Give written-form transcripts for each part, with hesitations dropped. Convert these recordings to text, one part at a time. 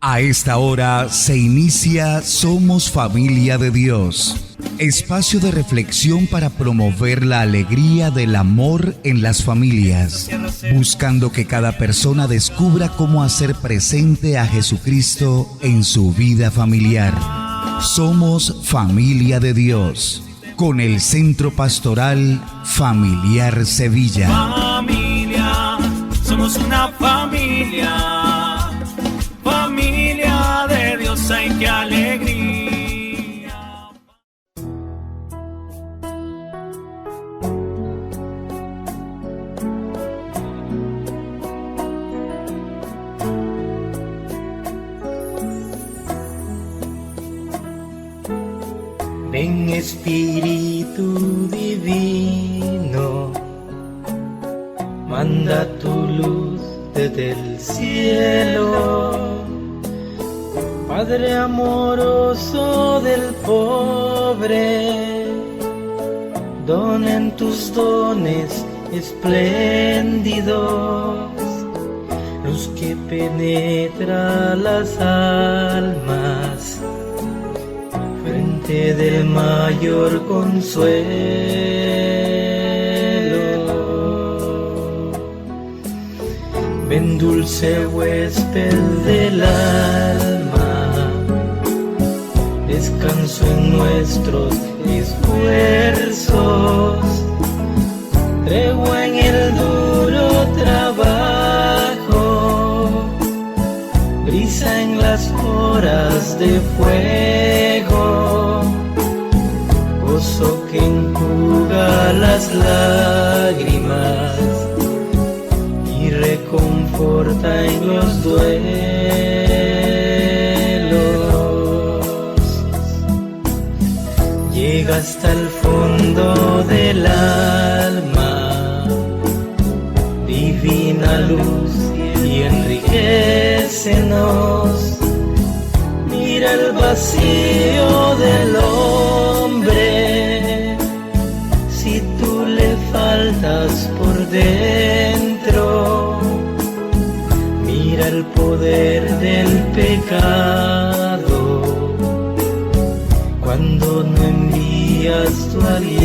A esta hora se inicia Somos Familia de Dios, espacio de reflexión para promover la alegría del amor en las familias, buscando que cada persona descubra cómo hacer presente a Jesucristo en su vida familiar. Somos Familia de Dios, con el Centro Pastoral Familiar Sevilla. Familia, somos una familia. Familia de Dios, ay, qué alegría. Ven Espíritu Divino, manda tu luz desde el cielo. Padre amoroso del pobre, dona en tus dones espléndidos, luz que penetra las almas, fuente del mayor consuelo. Ven dulce huésped del alma, descanso en nuestros esfuerzos, tregua en el duro trabajo, brisa en las horas de fuego, gozo que enjuga las lágrimas y reconforta en los duelos. Llega hasta el fondo del alma, divina luz, y enriquecenos. Mira el vacío del hombre, si tú le faltas por dentro. Mira el poder del pecado, cuando no envías tu aliento.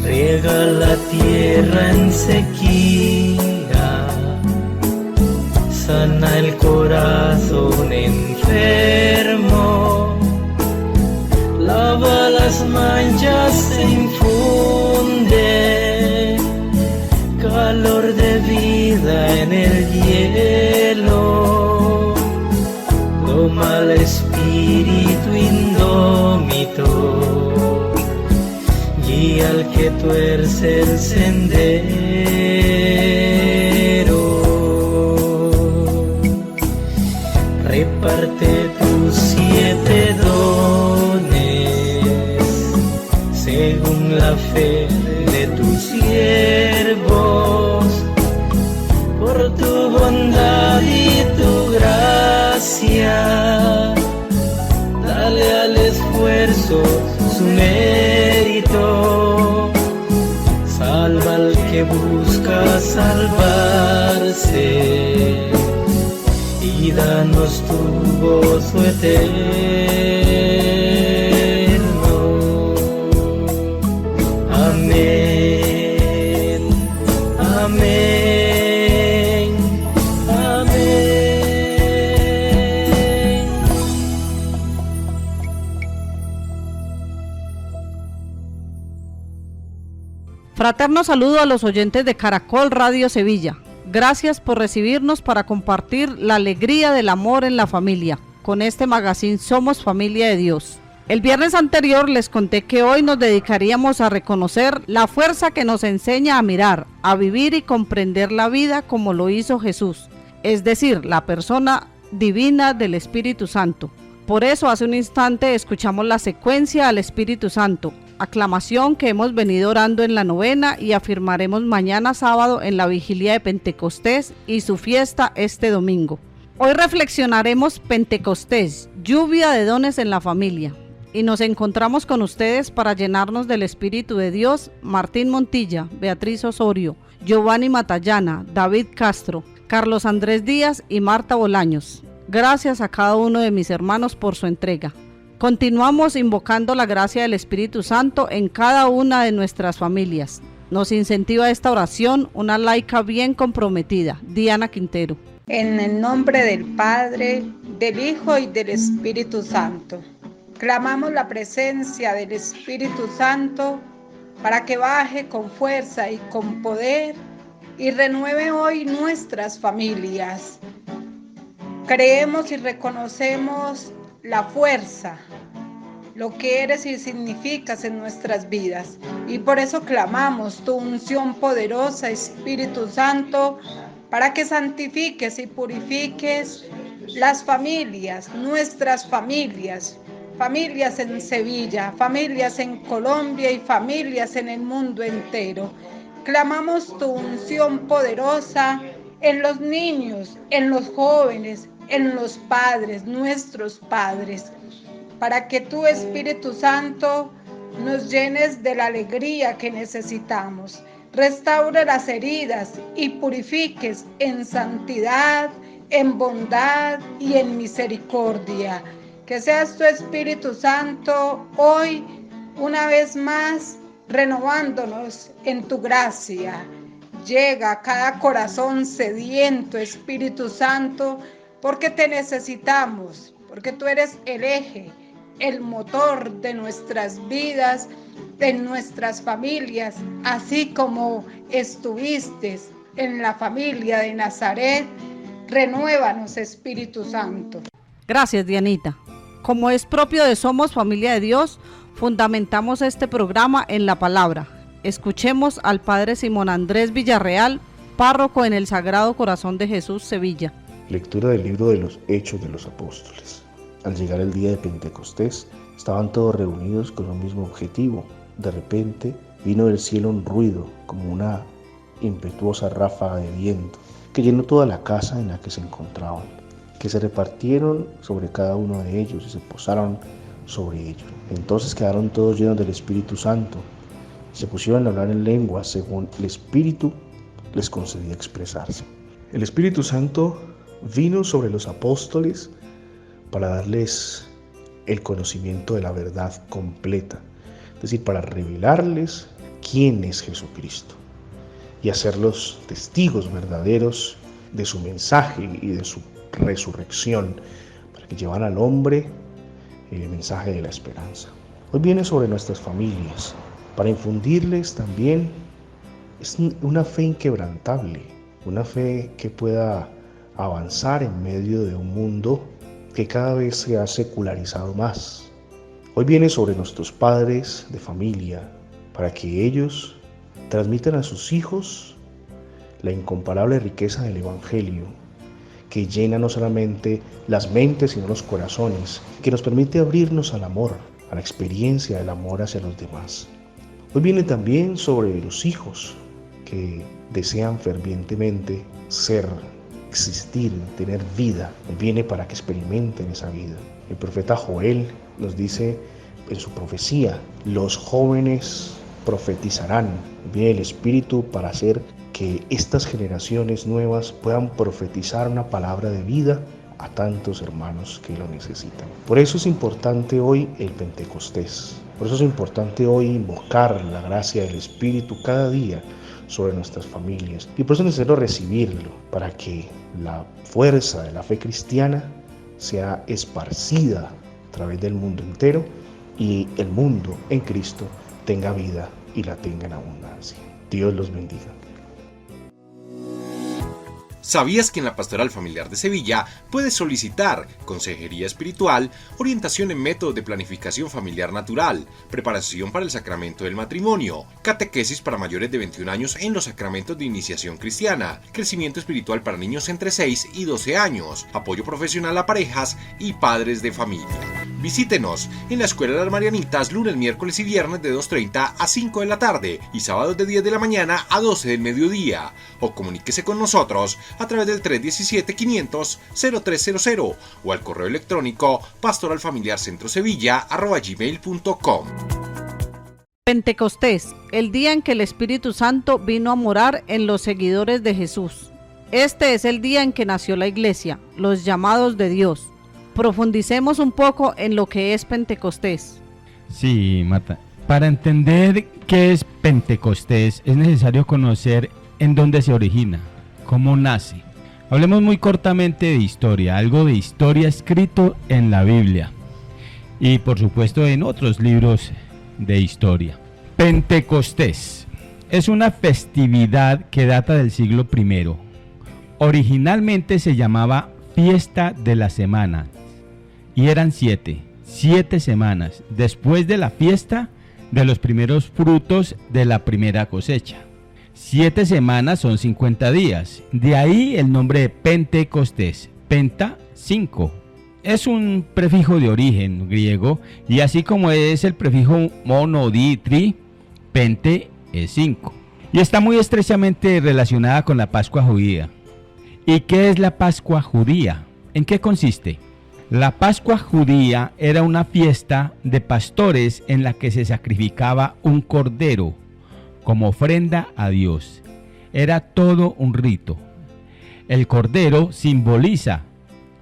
Riega la tierra en sequía, sana el corazón enfermo, lava las manchas, se infunde calor de vida en el hielo. Toma el espíritu indómito, guía al que tuerce el sendero. Reparte tus 7 dones según la fe de tus siervos, por tu bondad y tu gracia. Dale al esfuerzo su mérito, salva al que busca salvarse, y danos tu gozo eterno. Amén, amén, amén. Fraterno saludo a los oyentes de Caracol Radio Sevilla. Gracias por recibirnos para compartir la alegría del amor en la familia. Con este magazine Somos Familia de Dios. El viernes anterior les conté que hoy nos dedicaríamos a reconocer la fuerza que nos enseña a mirar, a vivir y comprender la vida como lo hizo Jesús, es decir, la persona divina del Espíritu Santo. Por eso hace un instante escuchamos la secuencia al Espíritu Santo, aclamación que hemos venido orando en la novena y afirmaremos mañana sábado en la vigilia de Pentecostés y su fiesta este domingo. Hoy reflexionaremos Pentecostés, lluvia de dones en la familia. y nos encontramos con ustedes para llenarnos del Espíritu de Dios, Martín Montilla, Beatriz Osorio, Giovanni Matallana, David Castro, Carlos Andrés Díaz y Marta Bolaños. Gracias a cada uno de mis hermanos por su entrega. Continuamos invocando la gracia del Espíritu Santo en cada una de nuestras familias. Nos incentiva esta oración una laica bien comprometida, Diana Quintero. En el nombre del Padre, del Hijo y del Espíritu Santo. Clamamos la presencia del Espíritu Santo para que baje con fuerza y con poder y renueve hoy nuestras familias. Creemos y reconocemos la fuerza, lo que eres y significas en nuestras vidas. Y por eso clamamos tu unción poderosa, Espíritu Santo, para que santifiques y purifiques las familias, nuestras familias, familias en Sevilla, familias en Colombia y familias en el mundo entero. Clamamos tu unción poderosa en los niños, en los jóvenes, en los padres, nuestros padres, para que tu Espíritu Santo nos llenes de la alegría que necesitamos. Restaure las heridas y purifiques en santidad, en bondad y en misericordia. Que seas tu Espíritu Santo hoy, una vez más, renovándonos en tu gracia. Llega a cada corazón sediento, Espíritu Santo, porque te necesitamos, porque tú eres el eje, el motor de nuestras vidas, de nuestras familias, así como estuviste en la familia de Nazaret. Renuévanos, Espíritu Santo. Gracias, Dianita. Como es propio de Somos Familia de Dios, fundamentamos este programa en la palabra. Escuchemos al Padre Simón Andrés Villarreal, párroco en el Sagrado Corazón de Jesús, Sevilla. Lectura del libro de los Hechos de los Apóstoles. Al llegar el día de Pentecostés, estaban todos reunidos con un mismo objetivo. De repente vino del cielo un ruido, como una impetuosa ráfaga de viento, que llenó toda la casa en la que se encontraban, que se repartieron sobre cada uno de ellos y se posaron sobre ellos. Entonces quedaron todos llenos del Espíritu Santo y se pusieron a hablar en lenguas según el Espíritu les concedía expresarse. El Espíritu Santo vino sobre los apóstoles para darles el conocimiento de la verdad completa, es decir, para revelarles quién es Jesucristo y hacerlos testigos verdaderos de su mensaje y de su resurrección, para que llevan al hombre el mensaje de la esperanza. Hoy viene sobre nuestras familias para infundirles también una fe inquebrantable, una fe que pueda avanzar en medio de un mundo que cada vez se ha secularizado más. Hoy viene sobre nuestros padres de familia para que ellos transmitan a sus hijos la incomparable riqueza del Evangelio, que llena no solamente las mentes sino los corazones, que nos permite abrirnos al amor, a la experiencia del amor hacia los demás. Hoy viene también sobre los hijos que desean fervientemente ser, existir, tener vida. Hoy viene para que experimenten esa vida. El profeta Joel nos dice en su profecía: los jóvenes profetizarán. Viene el Espíritu para hacer que estas generaciones nuevas puedan profetizar una palabra de vida a tantos hermanos que lo necesitan. Por eso es importante hoy el Pentecostés. Por eso es importante hoy invocar la gracia del Espíritu cada día sobre nuestras familias. Y por eso es necesario recibirlo, para que la fuerza de la fe cristiana sea esparcida a través del mundo entero y el mundo en Cristo tenga vida y la tenga en abundancia. Dios los bendiga. ¿Sabías que en la Pastoral Familiar de Sevilla puedes solicitar consejería espiritual, orientación en métodos de planificación familiar natural, preparación para el sacramento del matrimonio, catequesis para mayores de 21 años en los sacramentos de iniciación cristiana, crecimiento espiritual para niños entre 6 y 12 años, apoyo profesional a parejas y padres de familia? Visítenos en la Escuela de las Marianitas lunes, miércoles y viernes de 2:30 a 5 de la tarde y sábados de 10 de la mañana a 12 del mediodía. O comuníquese con nosotros a través del 317-500-0300 o al correo electrónico pastoralfamiliarcentrosevilla@gmail.com. Pentecostés, el día en que el Espíritu Santo vino a morar en los seguidores de Jesús. Este es el día en que nació la iglesia, los llamados de Dios. Profundicemos un poco en lo que es Pentecostés. Sí, Marta. Para entender qué es Pentecostés es necesario conocer en dónde se origina, cómo nace. Hablemos muy cortamente de historia, algo de historia escrito en la Biblia y por supuesto en otros libros de historia. Pentecostés es una festividad que data del siglo I. Originalmente se llamaba Fiesta de la Semana y eran 7 semanas después de la fiesta de los primeros frutos de la primera cosecha. 7 semanas son 50 días, de ahí el nombre de Pentecostés, penta 5. Es un prefijo de origen griego y así como es el prefijo mono, di, tri, pente es 5. Y está muy estrechamente relacionada con la Pascua judía. ¿Y qué es la Pascua judía? ¿En qué consiste? La Pascua judía era una fiesta de pastores en la que se sacrificaba un cordero como ofrenda a Dios. Era todo un rito. El cordero simboliza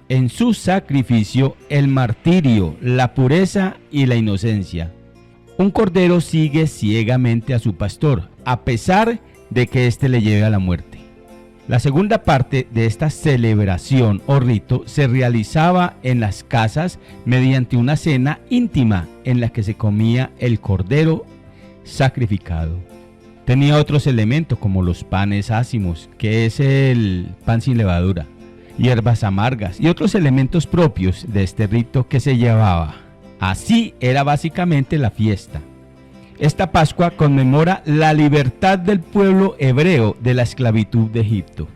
en su sacrificio el martirio, la pureza y la inocencia. Un cordero sigue ciegamente a su pastor, a pesar de que éste le lleve a la muerte. La segunda parte de esta celebración o rito se realizaba en las casas mediante una cena íntima en la que se comía el cordero sacrificado. Tenía otros elementos como los panes ácimos, que es el pan sin levadura, hierbas amargas y otros elementos propios de este rito que se llevaba. Así era básicamente la fiesta. Esta Pascua conmemora la libertad del pueblo hebreo de la esclavitud de Egipto.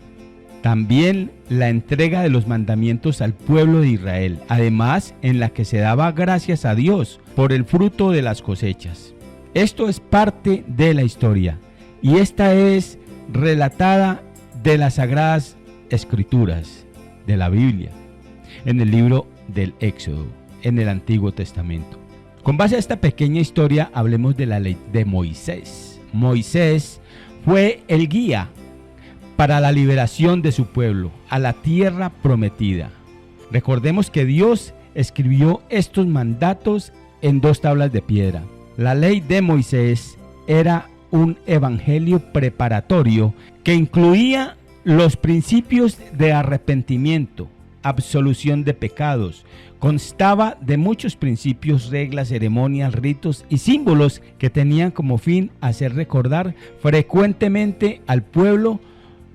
También la entrega de los mandamientos al pueblo de Israel, además en la que se daba gracias a Dios por el fruto de las cosechas. Esto es parte de la historia y esta es relatada de las Sagradas Escrituras, de la Biblia, en el libro del Éxodo, en el Antiguo Testamento. Con base a esta pequeña historia, hablemos de la ley de Moisés. Moisés fue el guía para la liberación de su pueblo a la tierra prometida. Recordemos que Dios escribió estos mandatos en 2 tablas de piedra. La ley de Moisés era un evangelio preparatorio que incluía los principios de arrepentimiento, absolución de pecados. Constaba de muchos principios, reglas, ceremonias, ritos y símbolos que tenían como fin hacer recordar frecuentemente al pueblo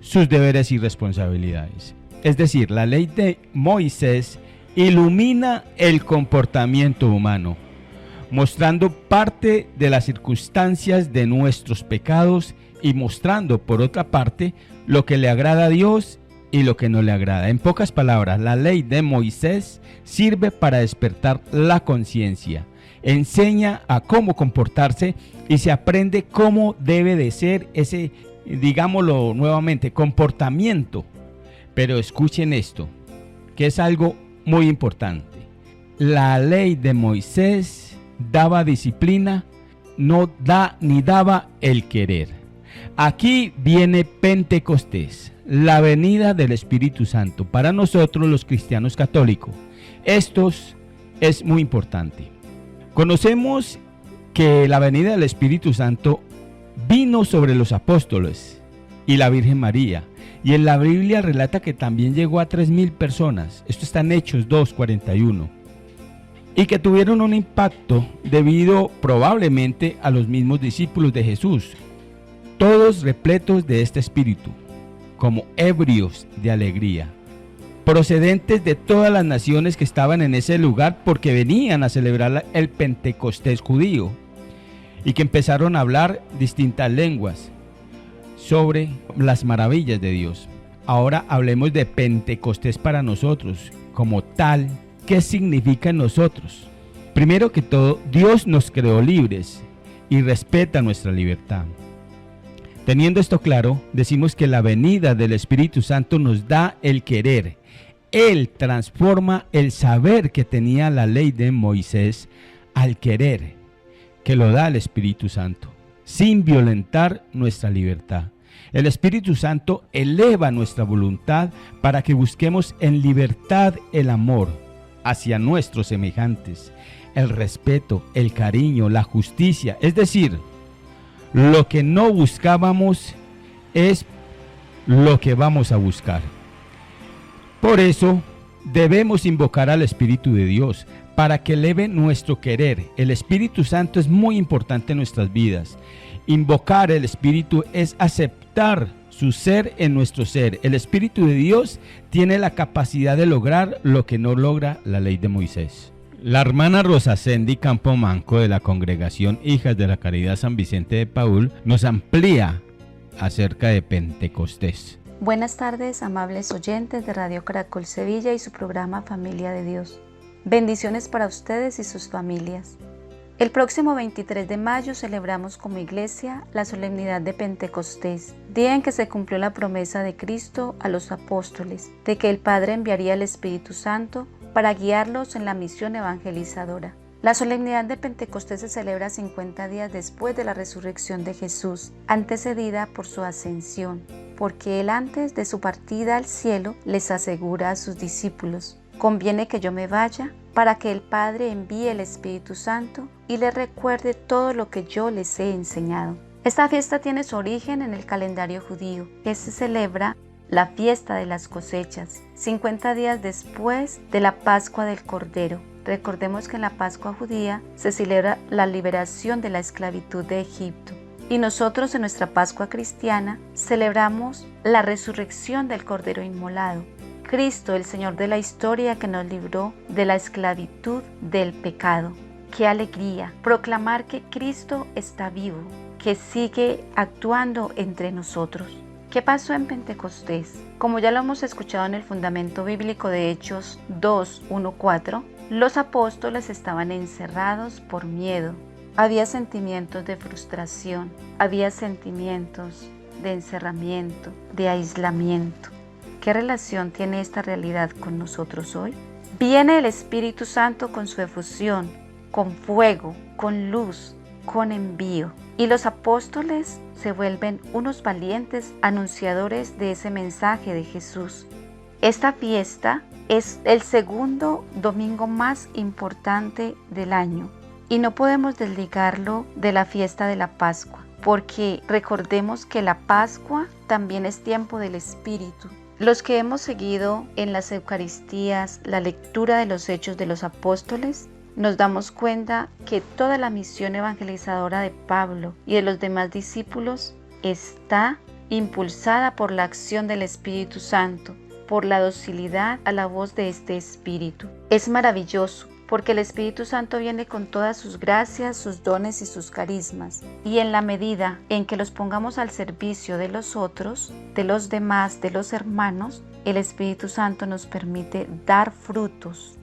sus deberes y responsabilidades. Es decir, la ley de Moisés ilumina el comportamiento humano, mostrando parte de las circunstancias de nuestros pecados y mostrando, por otra parte, lo que le agrada a Dios y lo que no le agrada. En pocas palabras, la ley de Moisés sirve para despertar la conciencia, enseña a cómo comportarse y se aprende cómo debe de ser ese, digámoslo nuevamente, comportamiento. Pero escuchen esto, que es algo muy importante. La ley de Moisés daba disciplina, no da ni daba el querer. Aquí viene Pentecostés, la venida del Espíritu Santo para nosotros los cristianos católicos. Esto es muy importante. Conocemos que la venida del Espíritu Santo vino sobre los apóstoles y la Virgen María, y en la Biblia relata que también llegó a 3,000 personas. Esto está en Hechos 2:41. Y que tuvieron un impacto debido probablemente a los mismos discípulos de Jesús, todos repletos de este espíritu, como ebrios de alegría, procedentes de todas las naciones que estaban en ese lugar porque venían a celebrar el Pentecostés judío, y que empezaron a hablar distintas lenguas sobre las maravillas de Dios. Ahora hablemos de Pentecostés para nosotros, como tal. ¿Qué significa en nosotros? Primero que todo, Dios nos creó libres y respeta nuestra libertad. Teniendo esto claro, decimos que la venida del Espíritu Santo nos da el querer. Él transforma el saber que tenía la ley de Moisés al querer, que lo da el Espíritu Santo, sin violentar nuestra libertad. El Espíritu Santo eleva nuestra voluntad para que busquemos en libertad el amor hacia nuestros semejantes, el respeto, el cariño, la justicia. Es decir, lo que no buscábamos es lo que vamos a buscar. Por eso debemos invocar al Espíritu de Dios para que eleve nuestro querer. El Espíritu Santo es muy importante en nuestras vidas. Invocar el Espíritu es aceptar su ser en nuestro ser. El Espíritu de Dios tiene la capacidad de lograr lo que no logra la ley de Moisés. La hermana Rosa Sendy Campomanco de la Congregación Hijas de la Caridad San Vicente de Paúl nos amplía acerca de Pentecostés. Buenas tardes, amables oyentes de Radio Caracol Sevilla y su programa Familia de Dios. Bendiciones para ustedes y sus familias. El próximo 23 de mayo celebramos como iglesia la solemnidad de Pentecostés, día en que se cumplió la promesa de Cristo a los apóstoles de que el Padre enviaría el Espíritu Santo para guiarlos en la misión evangelizadora. La solemnidad de Pentecostés se celebra 50 días después de la resurrección de Jesús, antecedida por su ascensión, porque Él antes de su partida al cielo les asegura a sus discípulos: conviene que yo me vaya para que el Padre envíe el Espíritu Santo y les recuerde todo lo que yo les he enseñado. Esta fiesta tiene su origen en el calendario judío, que se celebra la fiesta de las cosechas, 50 días después de la Pascua del Cordero. Recordemos que en la Pascua judía se celebra la liberación de la esclavitud de Egipto. Y nosotros en nuestra Pascua cristiana celebramos la resurrección del Cordero inmolado. Cristo, el Señor de la historia, que nos libró de la esclavitud del pecado. ¡Qué alegría! Proclamar que Cristo está vivo, que sigue actuando entre nosotros. ¿Qué pasó en Pentecostés? Como ya lo hemos escuchado en el fundamento bíblico de Hechos 2:1-4, los apóstoles estaban encerrados por miedo. Había sentimientos de frustración, había sentimientos de encerramiento, de aislamiento. ¿Qué relación tiene esta realidad con nosotros hoy? Viene el Espíritu Santo con su efusión, con fuego, con luz, con envío. Y los apóstoles se vuelven unos valientes anunciadores de ese mensaje de Jesús. Esta fiesta es el segundo domingo más importante del año y no podemos desligarlo de la fiesta de la Pascua, porque recordemos que la Pascua también es tiempo del Espíritu. Los que hemos seguido en las Eucaristías la lectura de los Hechos de los Apóstoles, nos damos cuenta que toda la misión evangelizadora de Pablo y de los demás discípulos está impulsada por la acción del Espíritu Santo, por la docilidad a la voz de este Espíritu. Es maravilloso porque el Espíritu Santo viene con todas sus gracias, sus dones y sus carismas. Y en la medida en que los pongamos al servicio de los otros, de los demás, de los hermanos, el Espíritu Santo nos permite dar frutos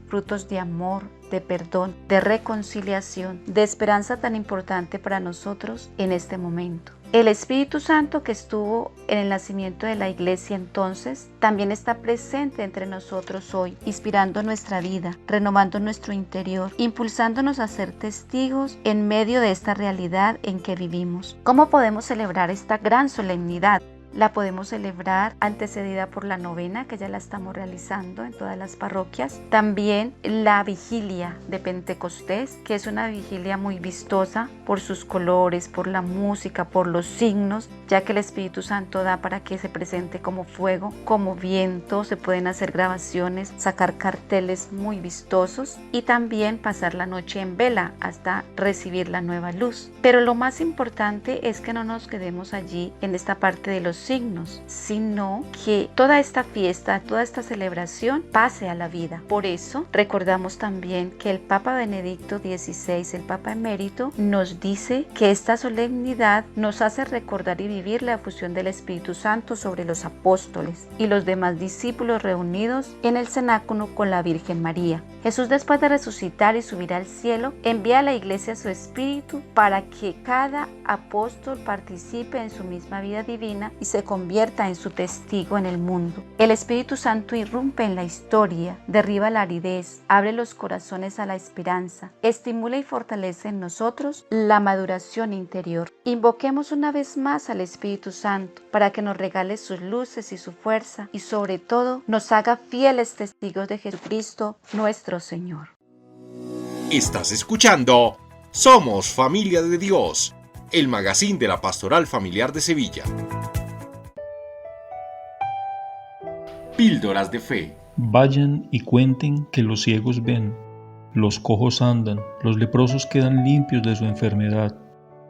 de amor, de perdón, de reconciliación, de esperanza tan importante para nosotros en este momento. El Espíritu Santo que estuvo en el nacimiento de la iglesia entonces, también está presente entre nosotros hoy, inspirando nuestra vida, renovando nuestro interior, impulsándonos a ser testigos en medio de esta realidad en que vivimos. ¿Cómo podemos celebrar esta gran solemnidad? La podemos celebrar antecedida por la novena, que ya la estamos realizando en todas las parroquias. También la vigilia de Pentecostés, que es una vigilia muy vistosa por sus colores, por la música, por los signos, ya que el Espíritu Santo da para que se presente como fuego, como viento. Se pueden hacer grabaciones, sacar carteles muy vistosos y también pasar la noche en vela hasta recibir la nueva luz. Pero lo más importante es que no nos quedemos allí en esta parte de los los signos, sino que toda esta fiesta, toda esta celebración pase a la vida. Por eso recordamos también que el Papa Benedicto XVI, el Papa emérito, nos dice que esta solemnidad nos hace recordar y vivir la efusión del Espíritu Santo sobre los apóstoles y los demás discípulos reunidos en el cenáculo con la Virgen María. Jesús, después de resucitar y subir al cielo, envía a la iglesia su Espíritu para que cada apóstol participe en su misma vida divina y se convierta en su testigo en el mundo. El Espíritu Santo irrumpe en la historia, derriba la aridez, abre los corazones a la esperanza, estimula y fortalece en nosotros la maduración interior. Invoquemos una vez más al Espíritu Santo para que nos regale sus luces y su fuerza y sobre todo nos haga fieles testigos de Jesucristo nuestro Señor. Estás escuchando Somos Familia de Dios, el magazín de la Pastoral Familiar de Sevilla. Píldoras de Fe. Vayan y cuenten que los ciegos ven, los cojos andan, los leprosos quedan limpios de su enfermedad,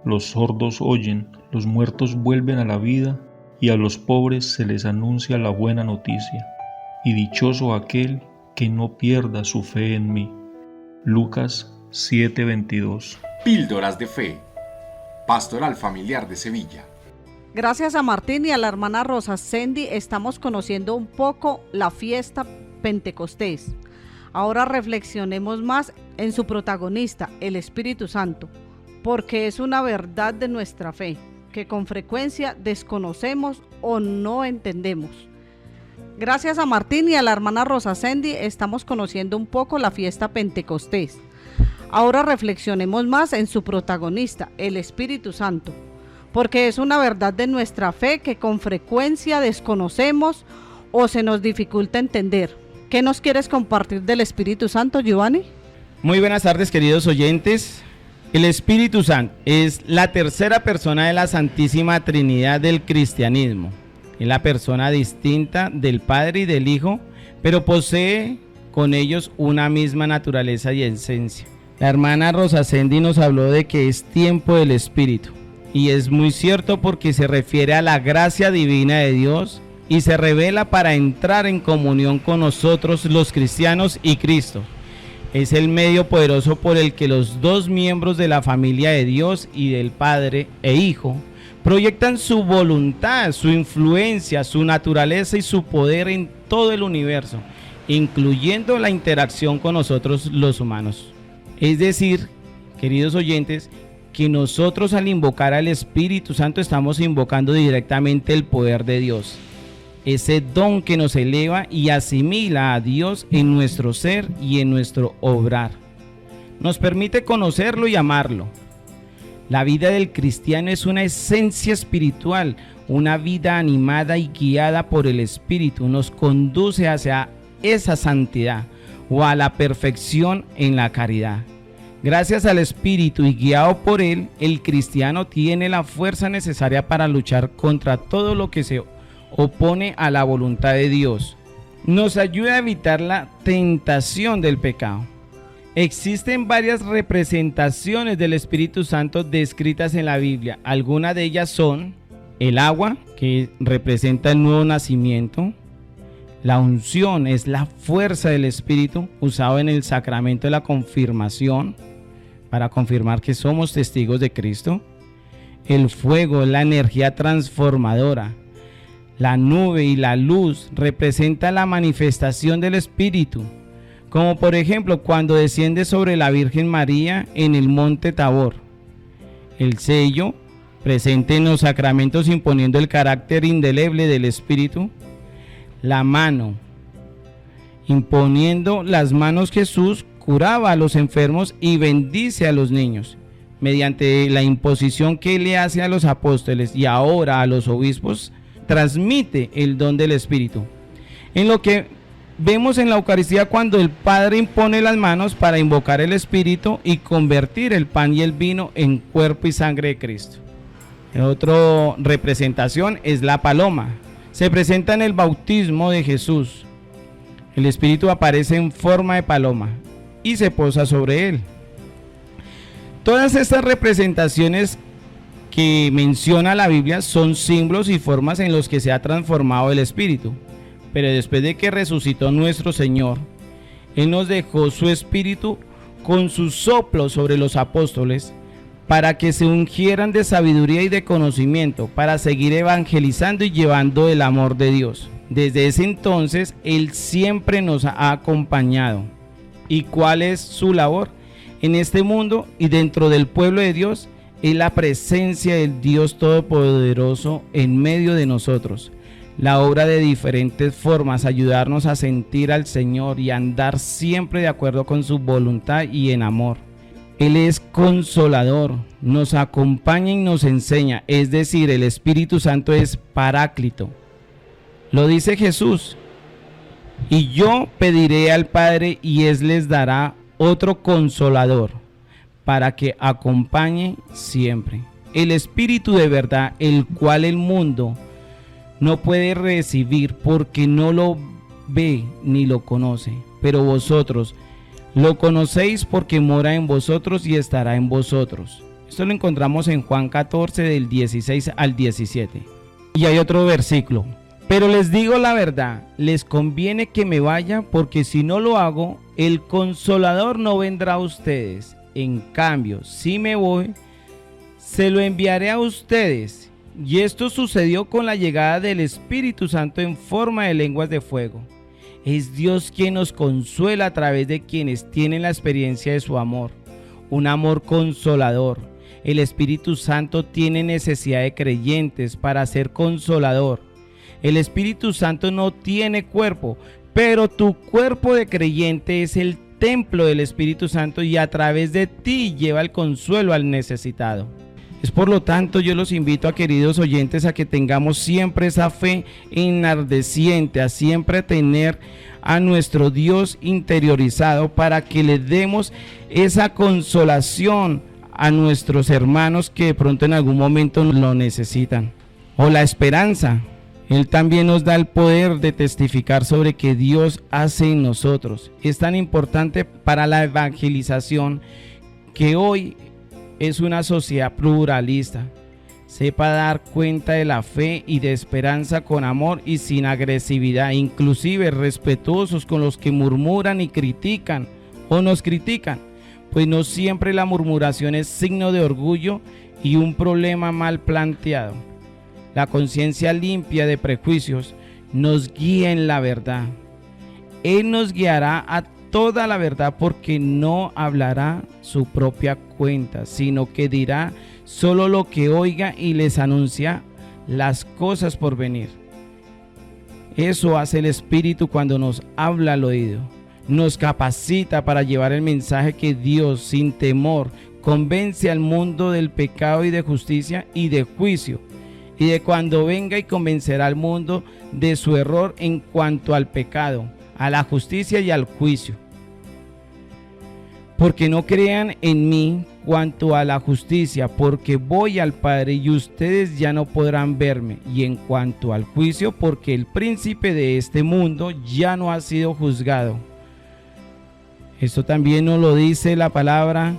los sordos oyen, los muertos vuelven a la vida y a los pobres se les anuncia la buena noticia. Y dichoso aquel que no pierda su fe en mí. Lucas 7:22. Píldoras de Fe. Pastoral Familiar de Sevilla. Gracias a Martín y a la hermana Rosa Sendy estamos conociendo un poco la fiesta Pentecostés. Ahora reflexionemos más en su protagonista, el Espíritu Santo, porque es una verdad de nuestra fe que con frecuencia desconocemos o no entendemos. Gracias a Martín y a la hermana Rosa Sendy estamos conociendo un poco la fiesta Pentecostés. Ahora reflexionemos más en su protagonista, el Espíritu Santo, porque es una verdad de nuestra fe que con frecuencia desconocemos o se nos dificulta entender. ¿Qué nos quieres compartir del Espíritu Santo, Giovanni? Muy buenas tardes, queridos oyentes. El Espíritu Santo es la tercera persona de la Santísima Trinidad del cristianismo. Es la persona distinta del Padre y del Hijo, pero posee con ellos una misma naturaleza y esencia. La hermana Rosa Sendy nos habló de que es tiempo del Espíritu, y es muy cierto porque se refiere a la gracia divina de Dios y se revela para entrar en comunión con nosotros los cristianos y Cristo. Es el medio poderoso por el que los dos miembros de la familia de Dios y del Padre e Hijo proyectan su voluntad, su influencia, su naturaleza y su poder en todo el universo, incluyendo la interacción con nosotros los humanos. Es decir, queridos oyentes, que nosotros al invocar al Espíritu Santo estamos invocando directamente el poder de Dios, ese don que nos eleva y asimila a Dios en nuestro ser y en nuestro obrar. Nos permite conocerlo y amarlo. La vida del cristiano es una esencia espiritual, una vida animada y guiada por el Espíritu. Nos conduce hacia esa santidad o a la perfección en la caridad. Gracias al Espíritu y guiado por Él, el cristiano tiene la fuerza necesaria para luchar contra todo lo que se opone a la voluntad de Dios. Nos ayuda a evitar la tentación del pecado. Existen varias representaciones del Espíritu Santo descritas en la Biblia. Algunas de ellas son el agua, que representa el nuevo nacimiento. La unción es la fuerza del Espíritu usado en el sacramento de la confirmación para confirmar que somos testigos de Cristo. El fuego es la energía transformadora. La nube y la luz representan la manifestación del Espíritu, como por ejemplo cuando desciende sobre la Virgen María en el monte Tabor. El sello, presente en los sacramentos imponiendo el carácter indeleble del Espíritu. La mano, imponiendo las manos Jesús curaba a los enfermos y bendice a los niños. Mediante la imposición que le hace a los apóstoles y ahora a los obispos, transmite el don del Espíritu. En lo que vemos en la Eucaristía cuando el Padre impone las manos para invocar el Espíritu y convertir el pan y el vino en cuerpo y sangre de Cristo. Otra representación es la paloma. Se presenta en el bautismo de Jesús. El Espíritu aparece en forma de paloma y se posa sobre él. Todas estas representaciones que menciona la Biblia son símbolos y formas en los que se ha transformado el Espíritu. Pero después de que resucitó nuestro Señor, Él nos dejó su Espíritu con su soplo sobre los apóstoles para que se ungieran de sabiduría y de conocimiento, para seguir evangelizando y llevando el amor de Dios. Desde ese entonces, Él siempre nos ha acompañado. ¿Y cuál es su labor? En este mundo y dentro del pueblo de Dios, es la presencia del Dios Todopoderoso en medio de nosotros. La obra de diferentes formas, ayudarnos a sentir al Señor y a andar siempre de acuerdo con su voluntad y en amor. Él es consolador, nos acompaña y nos enseña, es decir, el Espíritu Santo es paráclito. Lo dice Jesús: y yo pediré al Padre y Él les dará otro consolador para que acompañe siempre. El Espíritu de verdad, el cual el mundo no puede recibir porque no lo ve ni lo conoce, pero vosotros lo conocéis porque mora en vosotros y estará en vosotros. Esto lo encontramos en Juan 14 del 16 al 17. Y hay otro versículo: pero les digo la verdad, les conviene que me vaya, porque si no lo hago, el Consolador no vendrá a ustedes. En cambio, si me voy, se lo enviaré a ustedes. Y esto sucedió con la llegada del Espíritu Santo en forma de lenguas de fuego. Es Dios quien nos consuela a través de quienes tienen la experiencia de su amor, un amor consolador. El Espíritu Santo tiene necesidad de creyentes para ser consolador. El Espíritu Santo no tiene cuerpo, pero tu cuerpo de creyente es el templo del Espíritu Santo y a través de ti lleva el consuelo al necesitado. Es por lo tanto, yo los invito a queridos oyentes a que tengamos siempre esa fe enardeciente, a siempre tener a nuestro Dios interiorizado para que le demos esa consolación a nuestros hermanos que de pronto en algún momento lo necesitan. O la esperanza. Él también nos da el poder de testificar sobre que Dios hace en nosotros. Es tan importante para la evangelización que hoy es una sociedad pluralista. Sepa dar cuenta de la fe y de esperanza con amor y sin agresividad, inclusive respetuosos con los que murmuran y critican o nos critican, pues no siempre la murmuración es signo de orgullo y un problema mal planteado. La conciencia limpia de prejuicios nos guía en la verdad. Él nos guiará a toda la verdad porque no hablará su propia cuenta, sino que dirá solo lo que oiga y les anuncia las cosas por venir. Eso hace el Espíritu cuando nos habla al oído. Nos capacita para llevar el mensaje que Dios, sin temor, convence al mundo del pecado y de justicia y de juicio, y de cuando venga y convencerá al mundo de su error en cuanto al pecado, a la justicia y al juicio. Porque no crean en mí cuanto a la justicia, porque voy al Padre y ustedes ya no podrán verme, y en cuanto al juicio, porque el príncipe de este mundo ya no ha sido juzgado. Esto también nos lo dice la palabra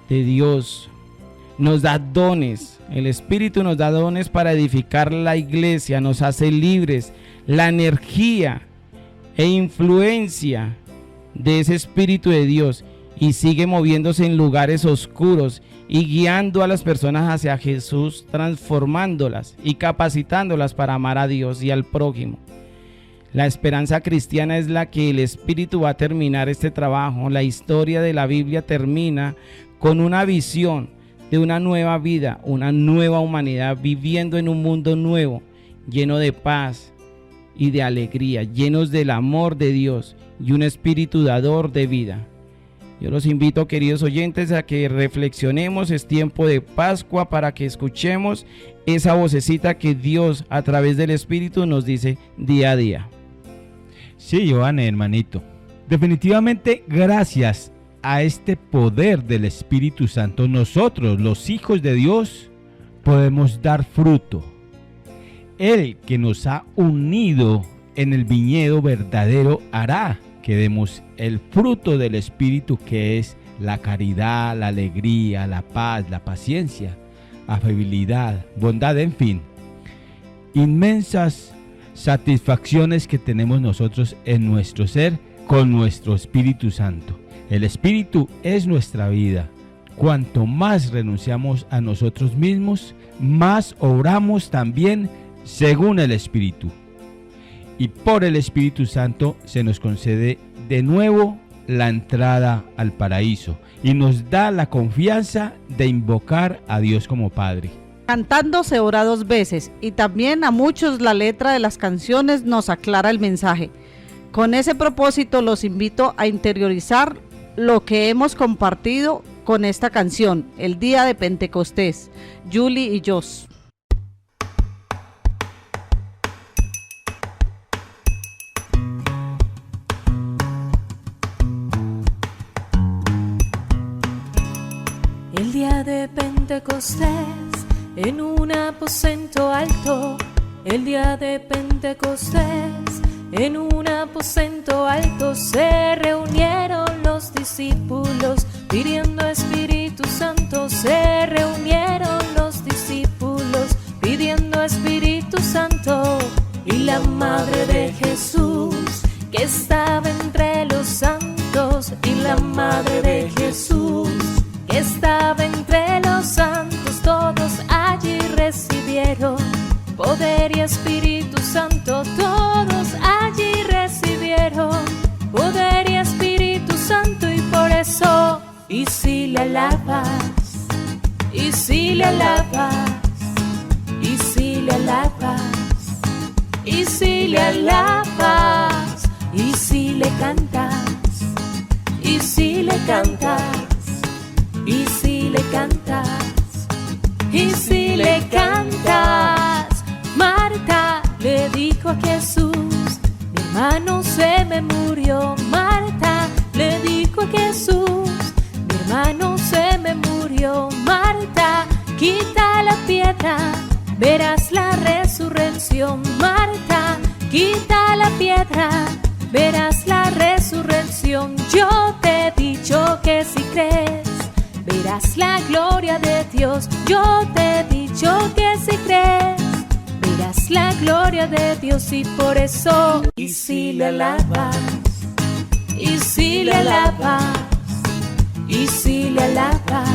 de Dios. Nos da dones, el Espíritu nos da dones para edificar la iglesia, nos hace libres. La energía e influencia de ese Espíritu de Dios y sigue moviéndose en lugares oscuros y guiando a las personas hacia Jesús, transformándolas y capacitándolas para amar a Dios y al prójimo. La esperanza cristiana es la que el Espíritu va a terminar este trabajo. La historia de la Biblia termina con una visión de una nueva vida, una nueva humanidad viviendo en un mundo nuevo, lleno de paz y de alegría, llenos del amor de Dios y un espíritu dador de vida. Yo los invito, queridos oyentes, a que reflexionemos. Es tiempo de Pascua para que escuchemos esa vocecita que Dios a través del Espíritu nos dice día a día. Sí, Giovanni, hermanito. Definitivamente, gracias a este poder del Espíritu Santo, nosotros, los hijos de Dios, podemos dar fruto. Él que nos ha unido en el viñedo verdadero hará que demos el fruto del Espíritu, que es la caridad, la alegría, la paz, la paciencia, afabilidad, bondad, en fin. Inmensas satisfacciones que tenemos nosotros en nuestro ser con nuestro Espíritu Santo. El Espíritu es nuestra vida. Cuanto más renunciamos a nosotros mismos, más obramos también según el Espíritu. Y por el Espíritu Santo se nos concede de nuevo la entrada al paraíso y nos da la confianza de invocar a Dios como Padre. Cantando se ora 2 veces y también a muchos la letra de las canciones nos aclara el mensaje. Con ese propósito los invito a interiorizar lo que hemos compartido con esta canción, el día de Pentecostés, Julie y Jos. El día de Pentecostés, en un aposento alto, el día de Pentecostés, en un aposento alto se reunieron los discípulos pidiendo Espíritu Santo. Se reunieron los discípulos pidiendo Espíritu Santo. Y la madre de Jesús que estaba entre los santos, y la madre de Jesús que estaba entre los santos, todos allí recibieron poder y Espíritu Santo. Todos allí recibieron poder y Espíritu Santo. Y por eso, y si le alabas, y si le alabas, y si le alabas, y si le alabas, y si le cantas, y si le cantas, y si le cantas, y si le cantas. Marta le dijo a Jesús: mi hermano se me murió. Marta le dijo a Jesús: mi hermano se me murió. Marta, quita la piedra, verás la resurrección. Marta, quita la piedra, verás la resurrección. Yo te he dicho que si crees, verás la gloria de Dios. Yo te he dicho que si crees, verás la gloria de Dios. Y por eso, y si le alabas, y si le alabas, y si le alabas,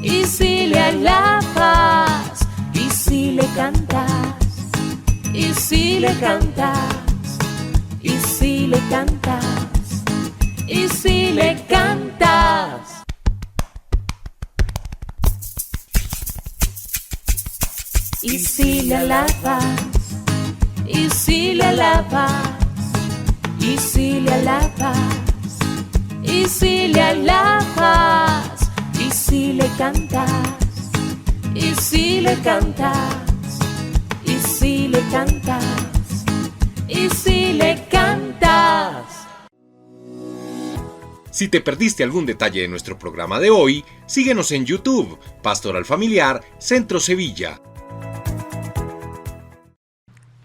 y si le alabas, y si le cantas, y si le cantas, y si le cantas, y si le cantas. Y si le alabas, y si le alabas, y si le alabas, y si le alabas, y si le cantas, y si le cantas, y si le cantas, y si le cantas. Si te perdiste algún detalle de nuestro programa de hoy, síguenos en YouTube, Pastoral Familiar Centro Sevilla.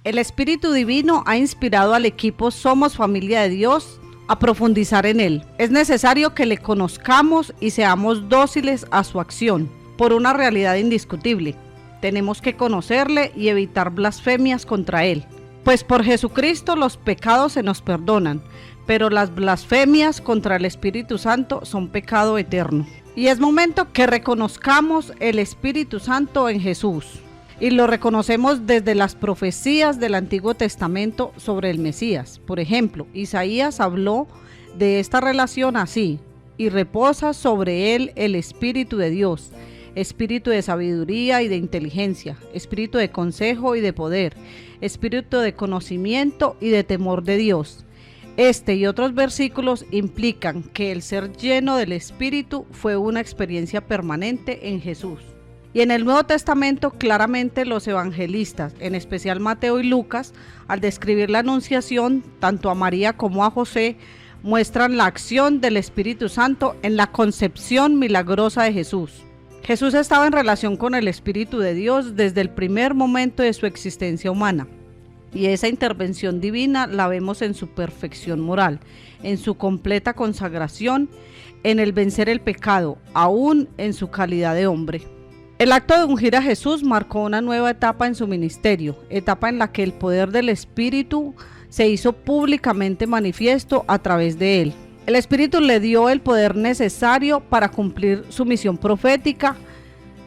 El Espíritu Divino ha inspirado al equipo Somos Familia de Dios a profundizar en Él. Es necesario que le conozcamos y seamos dóciles a su acción, por una realidad indiscutible. Tenemos que conocerle y evitar blasfemias contra Él. Pues por Jesucristo los pecados se nos perdonan, pero las blasfemias contra el Espíritu Santo son pecado eterno. Y es momento que reconozcamos el Espíritu Santo en Jesús. Y lo reconocemos desde las profecías del Antiguo Testamento sobre el Mesías. Por ejemplo, Isaías habló de esta relación así: y reposa sobre él el Espíritu de Dios, espíritu de sabiduría y de inteligencia, espíritu de consejo y de poder, espíritu de conocimiento y de temor de Dios. Este y otros versículos implican que el ser lleno del Espíritu fue una experiencia permanente en Jesús. Y en el Nuevo Testamento claramente los evangelistas, en especial Mateo y Lucas, al describir la anunciación tanto a María como a José, muestran la acción del Espíritu Santo en la concepción milagrosa de Jesús. Jesús estaba en relación con el Espíritu de Dios desde el primer momento de su existencia humana. Y esa intervención divina la vemos en su perfección moral, en su completa consagración, en el vencer el pecado, aún en su calidad de hombre. El acto de ungir a Jesús marcó una nueva etapa en su ministerio, etapa en la que el poder del Espíritu se hizo públicamente manifiesto a través de él. El Espíritu le dio el poder necesario para cumplir su misión profética,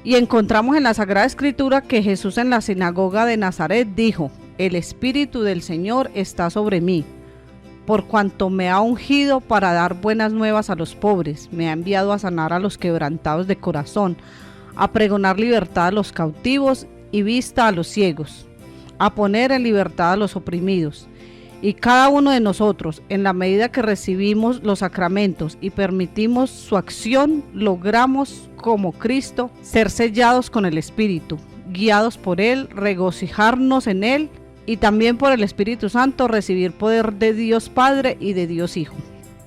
y encontramos en la Sagrada Escritura que Jesús en la sinagoga de Nazaret dijo: el Espíritu del Señor está sobre mí, por cuanto me ha ungido para dar buenas nuevas a los pobres, me ha enviado a sanar a los quebrantados de corazón, a pregonar libertad a los cautivos y vista a los ciegos, a poner en libertad a los oprimidos. Y cada uno de nosotros, en la medida que recibimos los sacramentos y permitimos su acción, logramos, como Cristo, ser sellados con el Espíritu, guiados por Él, regocijarnos en Él y también por el Espíritu Santo recibir poder de Dios Padre y de Dios Hijo.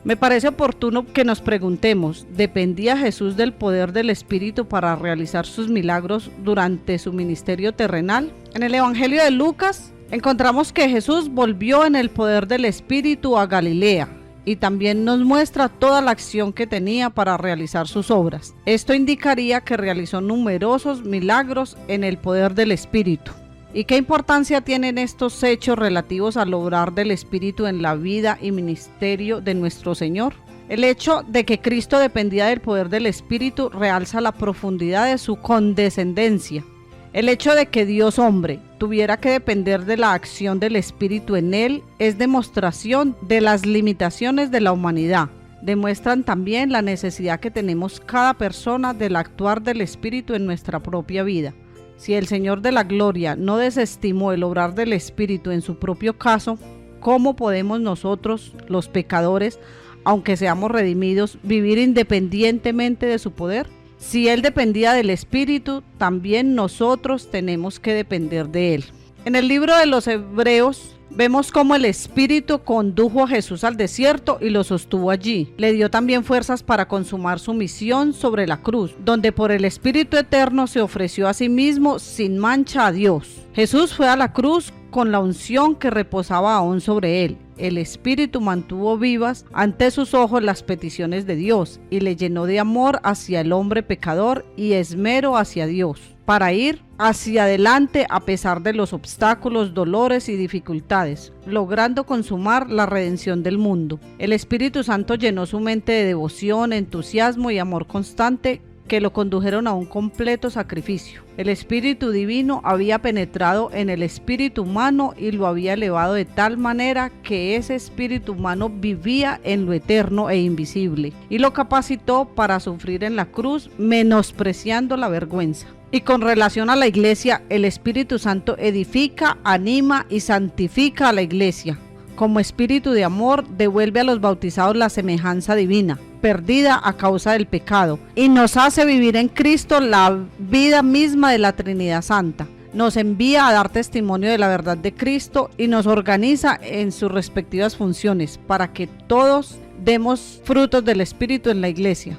Me parece oportuno que nos preguntemos, ¿dependía Jesús del poder del Espíritu para realizar sus milagros durante su ministerio terrenal? En el Evangelio de Lucas encontramos que Jesús volvió en el poder del Espíritu a Galilea y también nos muestra toda la acción que tenía para realizar sus obras. Esto indicaría que realizó numerosos milagros en el poder del Espíritu. ¿Y qué importancia tienen estos hechos relativos al obrar del Espíritu en la vida y ministerio de nuestro Señor? El hecho de que Cristo dependía del poder del Espíritu realza la profundidad de su condescendencia. El hecho de que Dios hombre tuviera que depender de la acción del Espíritu en él es demostración de las limitaciones de la humanidad. Demuestran también la necesidad que tenemos cada persona del actuar del Espíritu en nuestra propia vida. Si el Señor de la Gloria no desestimó el obrar del Espíritu en su propio caso, ¿cómo podemos nosotros, los pecadores, aunque seamos redimidos, vivir independientemente de su poder? Si Él dependía del Espíritu, también nosotros tenemos que depender de Él. En el libro de los Hebreos vemos cómo el Espíritu condujo a Jesús al desierto y lo sostuvo allí. Le dio también fuerzas para consumar su misión sobre la cruz, donde por el Espíritu Eterno se ofreció a sí mismo sin mancha a Dios. Jesús fue a la cruz con la unción que reposaba aún sobre él. El Espíritu mantuvo vivas ante sus ojos las peticiones de Dios y le llenó de amor hacia el hombre pecador y esmero hacia Dios, para ir hacia adelante a pesar de los obstáculos, dolores y dificultades, logrando consumar la redención del mundo. El Espíritu Santo llenó su mente de devoción, entusiasmo y amor constante que lo condujeron a un completo sacrificio. El Espíritu Divino había penetrado en el espíritu humano y lo había elevado de tal manera que ese espíritu humano vivía en lo eterno e invisible y lo capacitó para sufrir en la cruz, menospreciando la vergüenza. Y con relación a la iglesia, el Espíritu Santo edifica, anima y santifica a la iglesia. Como espíritu de amor, devuelve a los bautizados la semejanza divina, perdida a causa del pecado, y nos hace vivir en Cristo la vida misma de la Trinidad Santa. Nos envía a dar testimonio de la verdad de Cristo y nos organiza en sus respectivas funciones para que todos demos frutos del Espíritu en la iglesia.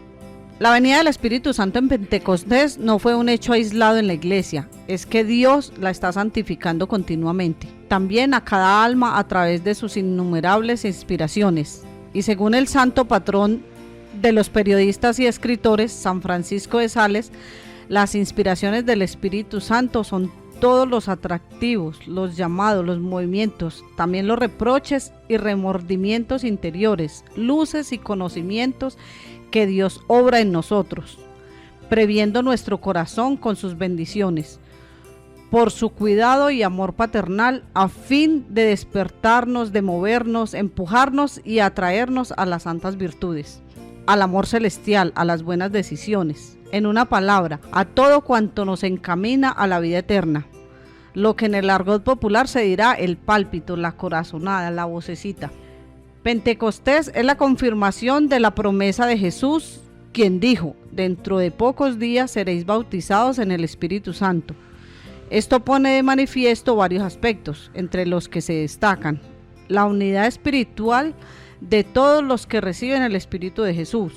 La venida del Espíritu Santo en Pentecostés no fue un hecho aislado en la iglesia, es que Dios la está santificando continuamente, también a cada alma a través de sus innumerables inspiraciones. Y según el santo patrón de los periodistas y escritores, San Francisco de Sales, las inspiraciones del Espíritu Santo son todos los atractivos, los llamados, los movimientos, también los reproches y remordimientos interiores, luces y conocimientos que Dios obra en nosotros, previendo nuestro corazón con sus bendiciones, por su cuidado y amor paternal, a fin de despertarnos, de movernos, empujarnos y atraernos a las santas virtudes, al amor celestial, a las buenas decisiones, en una palabra, a todo cuanto nos encamina a la vida eterna. Lo que en el argot popular se dirá el pálpito, la corazonada, la vocecita. Pentecostés es la confirmación de la promesa de Jesús, quien dijo: dentro de pocos días seréis bautizados en el Espíritu Santo. Esto pone de manifiesto varios aspectos, entre los que se destacan la unidad espiritual de todos los que reciben el Espíritu de Jesús,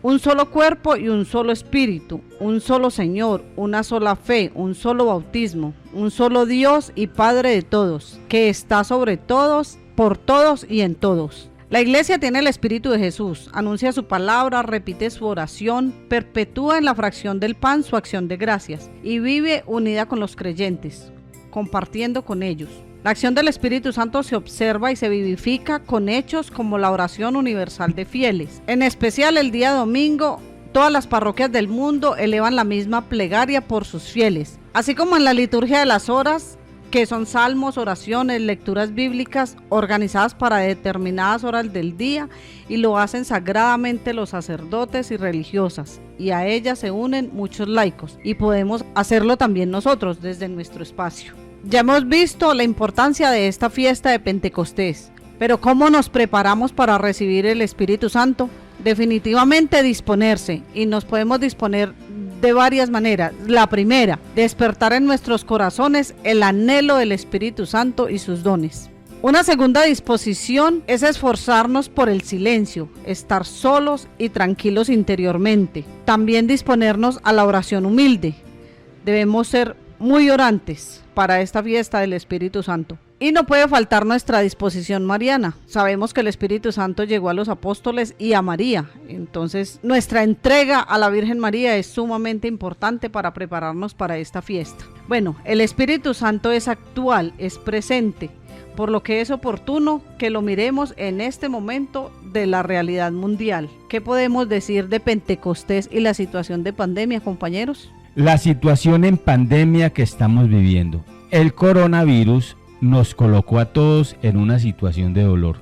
un solo cuerpo y un solo espíritu, un solo Señor, una sola fe, un solo bautismo, un solo Dios y Padre de todos, que está sobre todos, por todos y en todos. La iglesia tiene el Espíritu de Jesús, anuncia su palabra, repite su oración, perpetúa en la fracción del pan su acción de gracias y vive unida con los creyentes, compartiendo con ellos. La acción del Espíritu Santo se observa y se vivifica con hechos como la oración universal de fieles. En especial el día domingo, todas las parroquias del mundo elevan la misma plegaria por sus fieles, así como en la liturgia de las horas, que son salmos, oraciones, lecturas bíblicas organizadas para determinadas horas del día, y lo hacen sagradamente los sacerdotes y religiosas, y a ellas se unen muchos laicos, y podemos hacerlo también nosotros desde nuestro espacio. Ya hemos visto la importancia de esta fiesta de Pentecostés, pero ¿cómo nos preparamos para recibir el Espíritu Santo? Definitivamente disponerse, y nos podemos disponer de varias maneras. La primera, despertar en nuestros corazones el anhelo del Espíritu Santo y sus dones. Una segunda disposición es esforzarnos por el silencio, estar solos y tranquilos interiormente. También disponernos a la oración humilde. Debemos ser muy orantes para esta fiesta del Espíritu Santo. Y no puede faltar nuestra disposición mariana. Sabemos que el Espíritu Santo llegó a los apóstoles y a María. Entonces, nuestra entrega a la Virgen María es sumamente importante para prepararnos para esta fiesta. Bueno, el Espíritu Santo es actual, es presente, por lo que es oportuno que lo miremos en este momento de la realidad mundial. ¿Qué podemos decir de Pentecostés y la situación de pandemia, compañeros? La situación en pandemia que estamos viviendo. El coronavirus nos colocó a todos en una situación de dolor,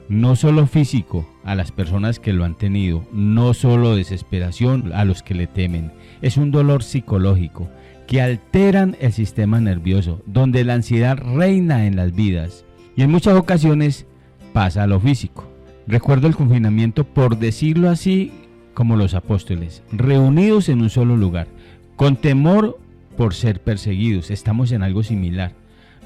no solo físico a las personas que lo han tenido, no solo desesperación a los que le temen, es un dolor psicológico que alteran el sistema nervioso, donde la ansiedad reina en las vidas y en muchas ocasiones pasa a lo físico. Recuerdo el confinamiento, por decirlo así, como los apóstoles, reunidos en un solo lugar, con temor por ser perseguidos. Estamos en algo similar,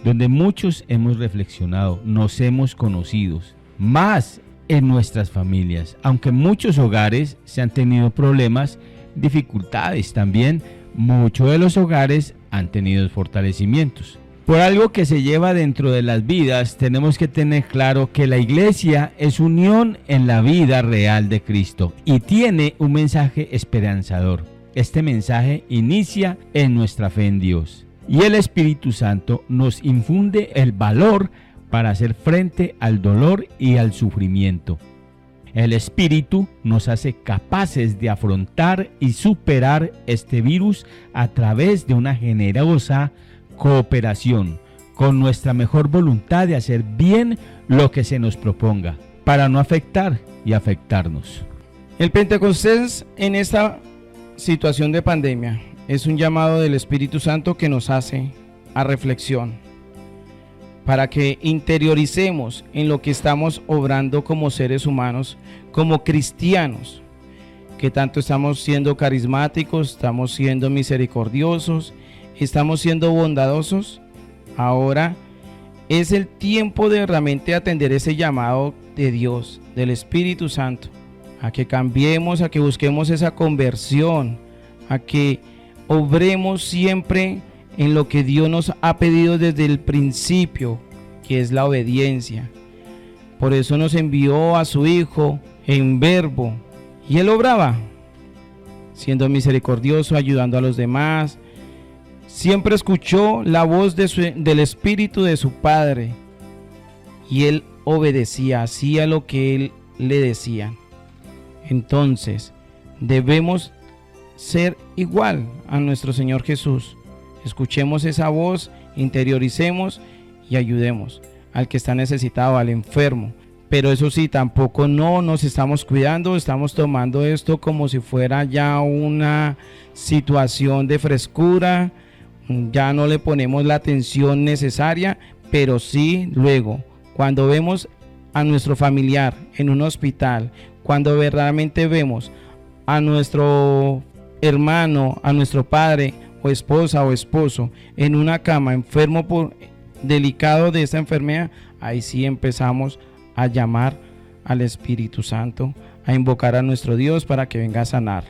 donde muchos hemos reflexionado, nos hemos conocido, más en nuestras familias, aunque en muchos hogares se han tenido problemas, dificultades también, muchos de los hogares han tenido fortalecimientos. Por algo que se lleva dentro de las vidas, tenemos que tener claro que la iglesia es unión en la vida real de Cristo y tiene un mensaje esperanzador. Este mensaje inicia en nuestra fe en Dios. Y el Espíritu Santo nos infunde el valor para hacer frente al dolor y al sufrimiento. El Espíritu nos hace capaces de afrontar y superar este virus a través de una generosa cooperación, con nuestra mejor voluntad de hacer bien lo que se nos proponga, para no afectar y afectarnos. El Pentecostés en esta situación de pandemia es un llamado del Espíritu Santo que nos hace a reflexión, para que interioricemos en lo que estamos obrando como seres humanos, como cristianos, que tanto estamos siendo carismáticos, estamos siendo misericordiosos, estamos siendo bondadosos. Ahora es el tiempo de realmente atender ese llamado de Dios, del Espíritu Santo, a que cambiemos, a que busquemos esa conversión, a que obremos siempre en lo que Dios nos ha pedido desde el principio, que es la obediencia. Por eso nos envió a su Hijo en verbo, y Él obraba, siendo misericordioso, ayudando a los demás. Siempre escuchó la voz del Espíritu de su Padre, y Él obedecía, hacía lo que Él le decía. Entonces, debemos ser igual a nuestro Señor Jesús. Escuchemos esa voz, interioricemos y ayudemos al que está necesitado, al enfermo. Pero eso sí, tampoco no nos estamos cuidando, estamos tomando esto como si fuera ya una situación de frescura, ya no le ponemos la atención necesaria, pero sí luego, cuando vemos a nuestro familiar en un hospital, cuando verdaderamente vemos a nuestro hermano, a nuestro padre o esposa o esposo en una cama enfermo delicado de esta enfermedad, ahí sí empezamos a llamar al Espíritu Santo, a invocar a nuestro Dios para que venga a sanar.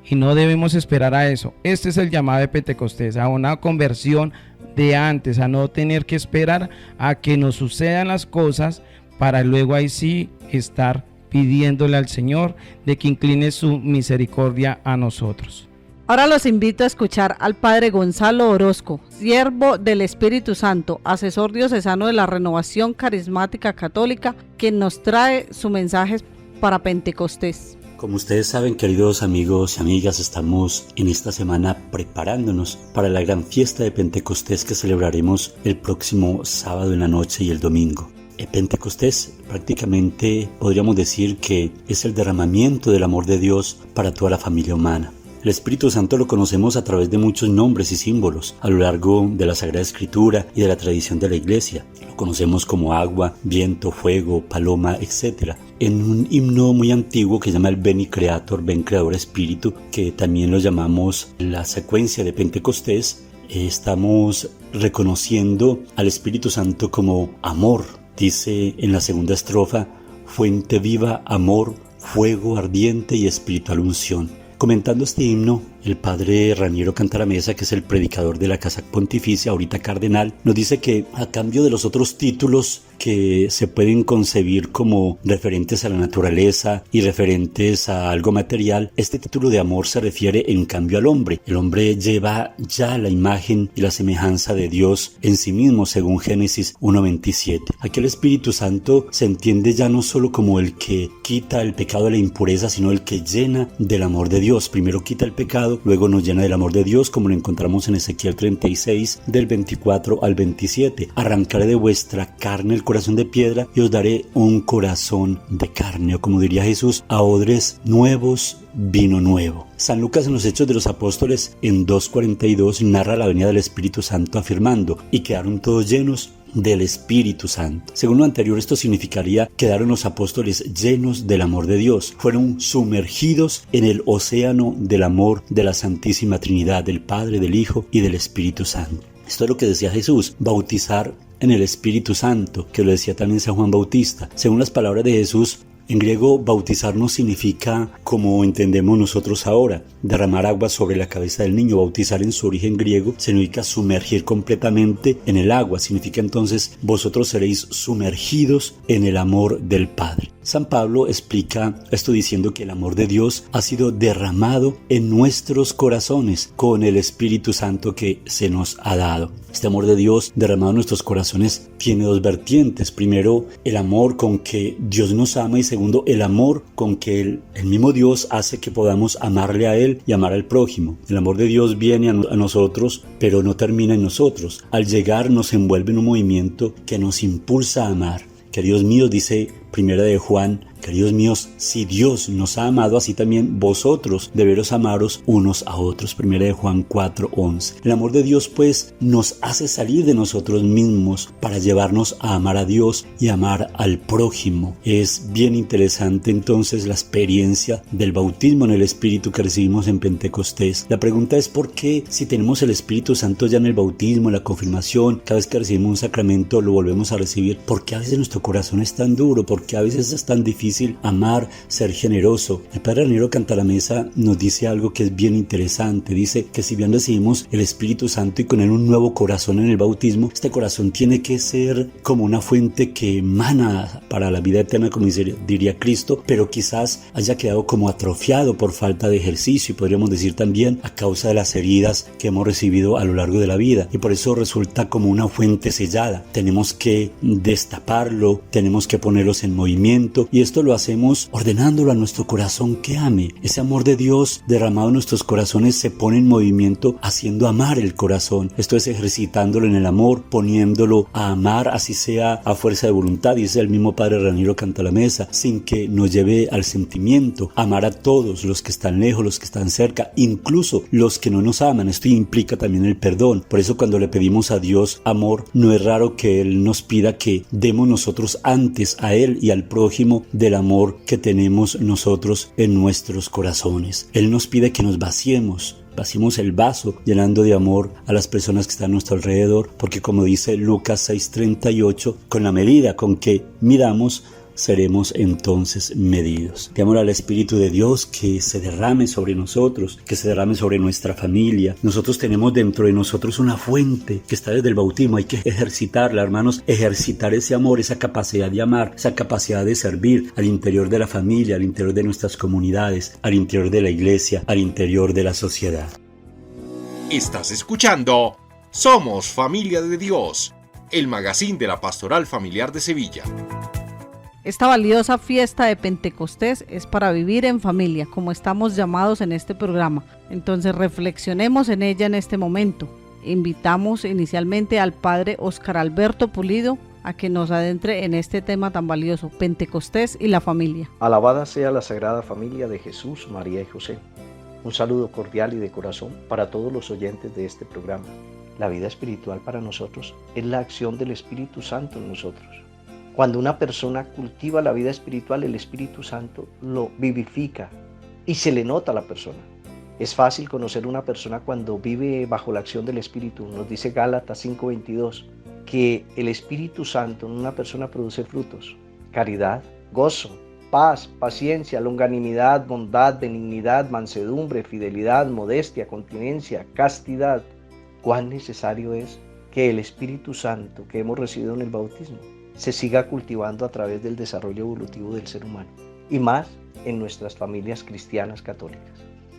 Y no debemos esperar a eso. Este es el llamado de Pentecostés, a una conversión de antes, a no tener que esperar a que nos sucedan las cosas para luego ahí sí estar pidiéndole al Señor de que incline su misericordia a nosotros. Ahora los invito a escuchar al Padre Gonzalo Orozco, siervo del Espíritu Santo, asesor diocesano de la Renovación Carismática Católica, quien nos trae su mensaje para Pentecostés. Como ustedes saben, queridos amigos y amigas, estamos en esta semana preparándonos para la gran fiesta de Pentecostés que celebraremos el próximo sábado en la noche y el domingo. Pentecostés prácticamente podríamos decir que es el derramamiento del amor de Dios para toda la familia humana. El Espíritu Santo lo conocemos a través de muchos nombres y símbolos a lo largo de la Sagrada Escritura y de la tradición de la Iglesia. Lo conocemos como agua, viento, fuego, paloma, etc. En un himno muy antiguo que se llama el Veni Creator, Ven Creador Espíritu, que también lo llamamos la secuencia de Pentecostés, estamos reconociendo al Espíritu Santo como amor. Dice en la segunda estrofa, fuente viva, amor, fuego ardiente y espiritual unción. Comentando este himno, el padre Raniero Cantalamessa, que es el predicador de la Casa Pontificia, ahorita cardenal, nos dice que a cambio de los otros títulos que se pueden concebir como referentes a la naturaleza y referentes a algo material, este título de amor se refiere en cambio al hombre. El hombre lleva ya la imagen y la semejanza de Dios en sí mismo, según Génesis 1:27. Aquí el Espíritu Santo se entiende ya no solo como el que quita el pecado de la impureza, sino el que llena del amor de Dios. Primero quita el pecado, luego nos llena del amor de Dios, como lo encontramos en Ezequiel 36, del 24 al 27. Arrancaré de vuestra carne el corazón de piedra y os daré un corazón de carne, o como diría Jesús, a odres nuevos, vino nuevo. San Lucas en los Hechos de los Apóstoles en 2:42 narra la venida del Espíritu Santo afirmando, y quedaron todos llenos del Espíritu Santo. Según lo anterior, esto significaría quedaron los apóstoles llenos del amor de Dios, fueron sumergidos en el océano del amor de la Santísima Trinidad, del Padre, del Hijo y del Espíritu Santo. Esto es lo que decía Jesús, bautizar en el Espíritu Santo, que lo decía también San Juan Bautista. Según las palabras de Jesús, en griego, bautizarnos significa, como entendemos nosotros ahora, derramar agua sobre la cabeza del niño. Bautizar en su origen griego significa sumergir completamente en el agua. Significa entonces, vosotros seréis sumergidos en el amor del Padre. San Pablo explica esto diciendo que el amor de Dios ha sido derramado en nuestros corazones con el Espíritu Santo que se nos ha dado. Este amor de Dios derramado en nuestros corazones tiene dos vertientes. Primero, el amor con que Dios nos ama, y segundo, el amor con que el mismo Dios hace que podamos amarle a Él y amar al prójimo. El amor de Dios viene a nosotros, pero no termina en nosotros. Al llegar nos envuelve en un movimiento que nos impulsa a amar. Queridos míos, dice Primera de Juan, queridos míos, si Dios nos ha amado, así también vosotros deberos amaros unos a otros. Primera de Juan 4:11. El amor de Dios pues nos hace salir de nosotros mismos para llevarnos a amar a Dios y amar al prójimo. Es bien interesante entonces la experiencia del bautismo en el Espíritu que recibimos en Pentecostés. La pregunta es ¿por qué, si tenemos el Espíritu Santo ya en el bautismo, en la confirmación, cada vez que recibimos un sacramento lo volvemos a recibir? ¿Por qué a veces nuestro corazón es tan duro? ¿Por qué a veces es tan difícil amar, ser generoso? El padre Raniero Cantalamessa nos dice algo que es bien interesante. Dice que si bien recibimos el Espíritu Santo y con él un nuevo corazón en el bautismo, este corazón tiene que ser como una fuente que emana para la vida eterna, como diría Cristo, pero quizás haya quedado como atrofiado por falta de ejercicio, y podríamos decir también a causa de las heridas que hemos recibido a lo largo de la vida, y por eso resulta como una fuente sellada. Tenemos que destaparlo, tenemos que ponerlos en movimiento, y esto lo hacemos ordenándolo a nuestro corazón que ame. Ese amor de Dios derramado en nuestros corazones se pone en movimiento haciendo amar el corazón. Esto es ejercitándolo en el amor, poniéndolo a amar, así sea a fuerza de voluntad, dice el mismo padre Raniero Cantalamessa, sin que nos lleve al sentimiento. Amar a todos, los que están lejos, los que están cerca, incluso los que no nos aman. Esto implica también el perdón. Por eso cuando le pedimos a Dios amor, no es raro que Él nos pida que demos nosotros antes a Él y al prójimo del amor que tenemos nosotros en nuestros corazones. Él nos pide que nos vaciemos el vaso llenando de amor a las personas que están a nuestro alrededor, porque como dice Lucas 6:38, con la medida con que midamos seremos entonces medidos. Pidámosle al Espíritu de Dios que se derrame sobre nosotros, que se derrame sobre nuestra familia. Nosotros tenemos dentro de nosotros una fuente que está desde el bautismo, hay que ejercitarla, hermanos, ejercitar ese amor, esa capacidad de amar, esa capacidad de servir al interior de la familia, al interior de nuestras comunidades, al interior de la iglesia, al interior de la sociedad. Estás escuchando Somos Familia de Dios, el magazín de la Pastoral Familiar de Sevilla. Esta valiosa fiesta de Pentecostés es para vivir en familia, como estamos llamados en este programa. Entonces reflexionemos en ella en este momento. Invitamos inicialmente al Padre Óscar Alberto Pulido a que nos adentre en este tema tan valioso, Pentecostés y la familia. Alabada sea la Sagrada Familia de Jesús, María y José. Un saludo cordial y de corazón para todos los oyentes de este programa. La vida espiritual para nosotros es la acción del Espíritu Santo en nosotros. Cuando una persona cultiva la vida espiritual, el Espíritu Santo lo vivifica y se le nota a la persona. Es fácil conocer una persona cuando vive bajo la acción del Espíritu. Nos dice Gálatas 5:22 que el Espíritu Santo en una persona produce frutos: caridad, gozo, paz, paciencia, longanimidad, bondad, benignidad, mansedumbre, fidelidad, modestia, continencia, castidad. Cuán necesario es que el Espíritu Santo que hemos recibido en el bautismo se siga cultivando a través del desarrollo evolutivo del ser humano, y más en nuestras familias cristianas católicas.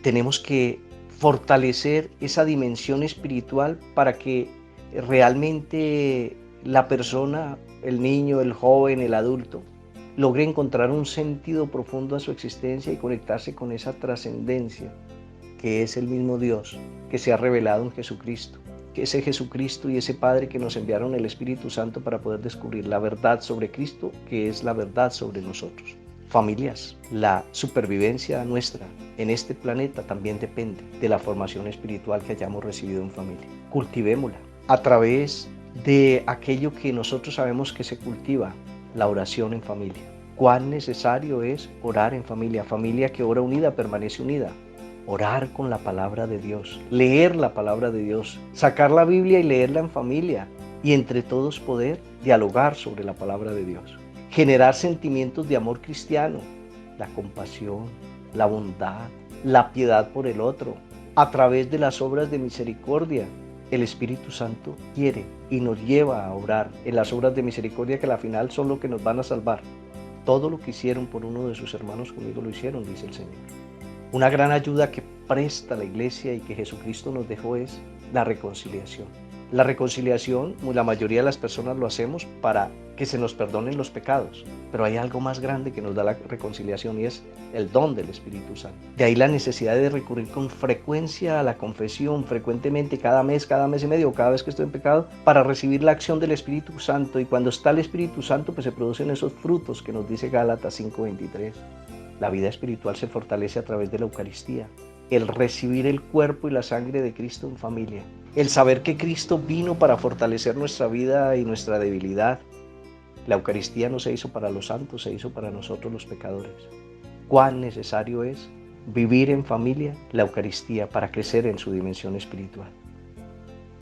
Tenemos que fortalecer esa dimensión espiritual para que realmente la persona, el niño, el joven, el adulto, logre encontrar un sentido profundo a su existencia y conectarse con esa trascendencia que es el mismo Dios que se ha revelado en Jesucristo, que ese Jesucristo y ese Padre que nos enviaron el Espíritu Santo para poder descubrir la verdad sobre Cristo, que es la verdad sobre nosotros. Familias, la supervivencia nuestra en este planeta también depende de la formación espiritual que hayamos recibido en familia. Cultivémosla a través de aquello que nosotros sabemos que se cultiva, la oración en familia. Cuán necesario es orar en familia. Familia que ora unida permanece unida. Orar con la palabra de Dios, leer la palabra de Dios, sacar la Biblia y leerla en familia y entre todos poder dialogar sobre la palabra de Dios. Generar sentimientos de amor cristiano, la compasión, la bondad, la piedad por el otro, a través de las obras de misericordia. El Espíritu Santo quiere y nos lleva a orar en las obras de misericordia que al final son lo que nos van a salvar. Todo lo que hicieron por uno de sus hermanos conmigo lo hicieron, dice el Señor. Una gran ayuda que presta la Iglesia y que Jesucristo nos dejó es la reconciliación. La reconciliación, la mayoría de las personas lo hacemos para que se nos perdonen los pecados, pero hay algo más grande que nos da la reconciliación y es el don del Espíritu Santo. De ahí la necesidad de recurrir con frecuencia a la confesión, frecuentemente cada mes y medio, cada vez que estoy en pecado, para recibir la acción del Espíritu Santo. Y cuando está el Espíritu Santo, pues se producen esos frutos que nos dice Gálatas 5:23. La vida espiritual se fortalece a través de la Eucaristía, el recibir el cuerpo y la sangre de Cristo en familia, el saber que Cristo vino para fortalecer nuestra vida y nuestra debilidad. La Eucaristía no se hizo para los santos, se hizo para nosotros los pecadores. Cuán necesario es vivir en familia la Eucaristía para crecer en su dimensión espiritual.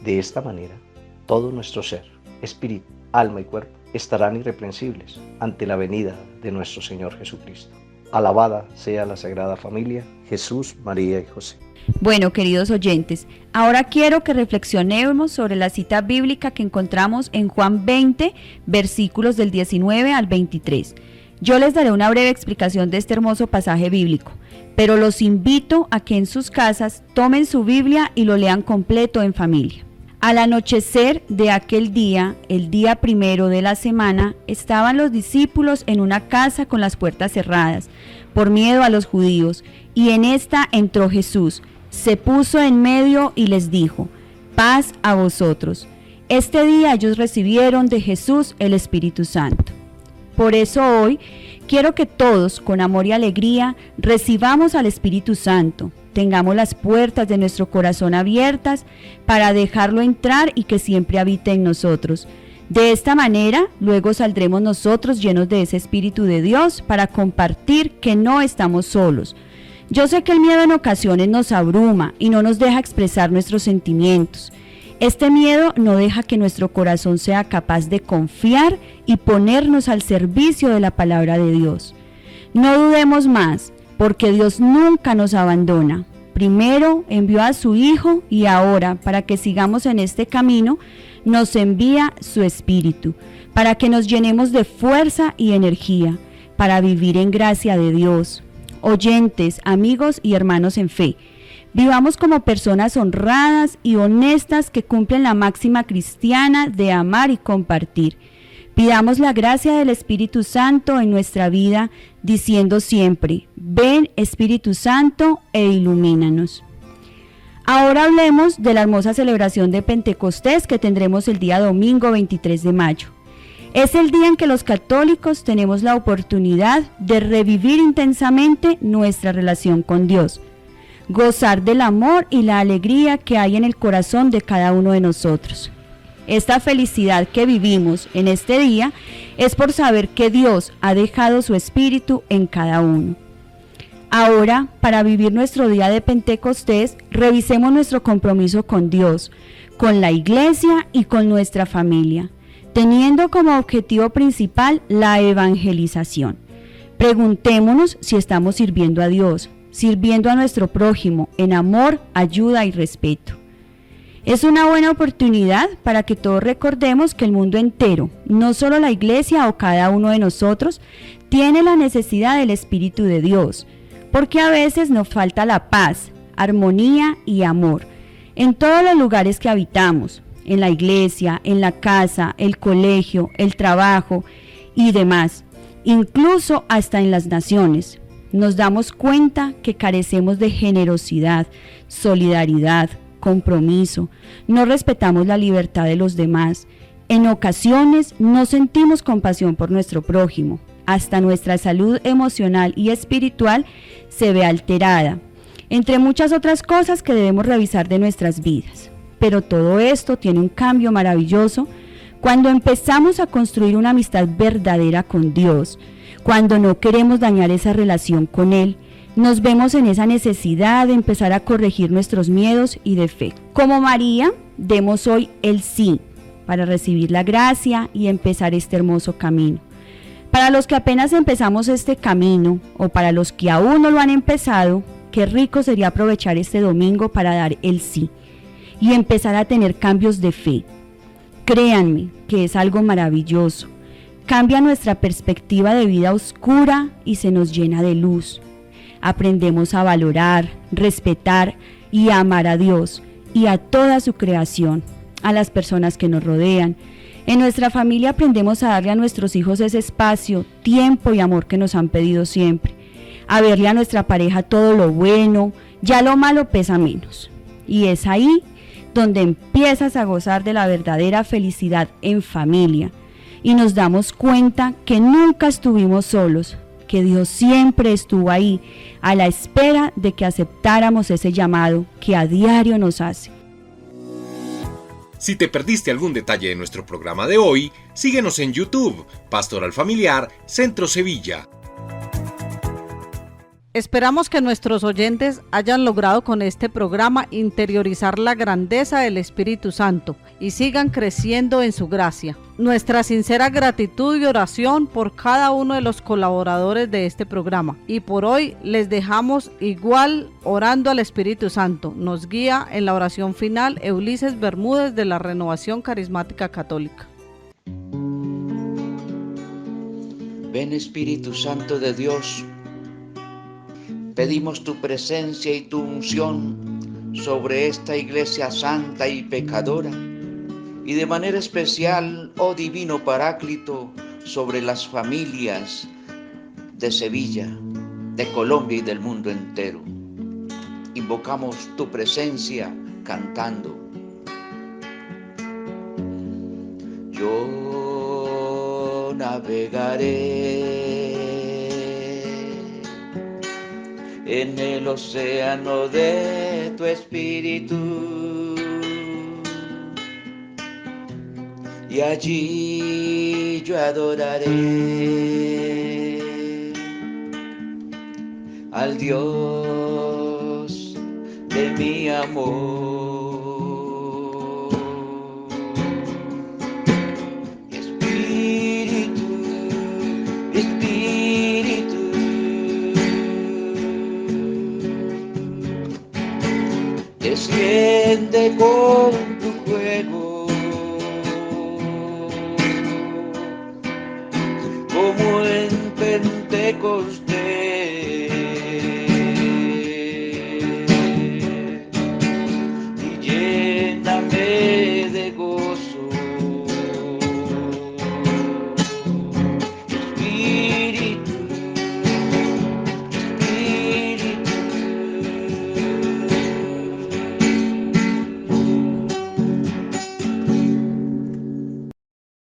De esta manera, todo nuestro ser, espíritu, alma y cuerpo estarán irreprensibles ante la venida de nuestro Señor Jesucristo. Alabada sea la Sagrada Familia, Jesús, María y José. Bueno, queridos oyentes, ahora quiero que reflexionemos sobre la cita bíblica que encontramos en Juan 20, versículos del 19 al 23. Yo les daré una breve explicación de este hermoso pasaje bíblico, pero los invito a que en sus casas tomen su Biblia y lo lean completo en familia. Al anochecer de aquel día, el día primero de la semana, estaban los discípulos en una casa con las puertas cerradas, por miedo a los judíos, y en esta entró Jesús, se puso en medio y les dijo: paz a vosotros. Este día ellos recibieron de Jesús el Espíritu Santo. Por eso hoy quiero que todos, con amor y alegría, recibamos al Espíritu Santo. Tengamos las puertas de nuestro corazón abiertas para dejarlo entrar y que siempre habite en nosotros. De esta manera, luego saldremos nosotros llenos de ese Espíritu de Dios para compartir que no estamos solos. Yo sé que el miedo en ocasiones nos abruma y no nos deja expresar nuestros sentimientos. Este miedo no deja que nuestro corazón sea capaz de confiar y ponernos al servicio de la palabra de Dios. No dudemos más, porque Dios nunca nos abandona. Primero envió a su Hijo y ahora, para que sigamos en este camino, nos envía su Espíritu, para que nos llenemos de fuerza y energía, para vivir en gracia de Dios. Oyentes, amigos y hermanos en fe, vivamos como personas honradas y honestas que cumplen la máxima cristiana de amar y compartir. Pidamos la gracia del Espíritu Santo en nuestra vida, diciendo siempre: ven Espíritu Santo e ilumínanos. Ahora hablemos de la hermosa celebración de Pentecostés que tendremos el día domingo 23 de mayo. Es el día en que los católicos tenemos la oportunidad de revivir intensamente nuestra relación con Dios, gozar del amor y la alegría que hay en el corazón de cada uno de nosotros. Esta felicidad que vivimos en este día es por saber que Dios ha dejado su Espíritu en cada uno. Ahora, para vivir nuestro día de Pentecostés, revisemos nuestro compromiso con Dios, con la Iglesia y con nuestra familia, teniendo como objetivo principal la evangelización. Preguntémonos si estamos sirviendo a Dios, sirviendo a nuestro prójimo en amor, ayuda y respeto. Es una buena oportunidad para que todos recordemos que el mundo entero, no solo la Iglesia o cada uno de nosotros, tiene la necesidad del Espíritu de Dios, porque a veces nos falta la paz, armonía y amor en todos los lugares que habitamos, en la iglesia, en la casa, el colegio, el trabajo y demás, incluso hasta en las naciones. Nos damos cuenta que carecemos de generosidad, solidaridad, compromiso, no respetamos la libertad de los demás. En ocasiones no sentimos compasión por nuestro prójimo. Hasta nuestra salud emocional y espiritual se ve alterada, entre muchas otras cosas que debemos revisar de nuestras vidas. Pero todo esto tiene un cambio maravilloso cuando empezamos a construir una amistad verdadera con Dios, cuando no queremos dañar esa relación con Él. Nos vemos en esa necesidad de empezar a corregir nuestros miedos y defectos. Como María, demos hoy el sí para recibir la gracia y empezar este hermoso camino. Para los que apenas empezamos este camino o para los que aún no lo han empezado, qué rico sería aprovechar este domingo para dar el sí y empezar a tener cambios de fe. Créanme que es algo maravilloso. Cambia nuestra perspectiva de vida oscura y se nos llena de luz. Aprendemos a valorar, respetar y amar a Dios y a toda su creación, a las personas que nos rodean. En nuestra familia aprendemos a darle a nuestros hijos ese espacio, tiempo y amor que nos han pedido siempre. A verle a nuestra pareja todo lo bueno, ya lo malo pesa menos. Y es ahí donde empiezas a gozar de la verdadera felicidad en familia. Y nos damos cuenta que nunca estuvimos solos, que Dios siempre estuvo ahí, a la espera de que aceptáramos ese llamado que a diario nos hace. Si te perdiste algún detalle de nuestro programa de hoy, síguenos en YouTube, Pastoral Familiar Centro Sevilla. Esperamos que nuestros oyentes hayan logrado con este programa interiorizar la grandeza del Espíritu Santo y sigan creciendo en su gracia. Nuestra sincera gratitud y oración por cada uno de los colaboradores de este programa. Y por hoy les dejamos igual orando al Espíritu Santo. Nos guía en la oración final Ulises Bermúdez de la Renovación Carismática Católica. Ven Espíritu Santo de Dios. Pedimos tu presencia y tu unción sobre esta iglesia santa y pecadora, y de manera especial, oh Divino Paráclito, sobre las familias de Sevilla, de Colombia y del mundo entero. Invocamos tu presencia cantando. Yo navegaré en el océano de tu espíritu, y allí yo adoraré al Dios de mi amor. sigue con tu juego. Como en Pentecostés,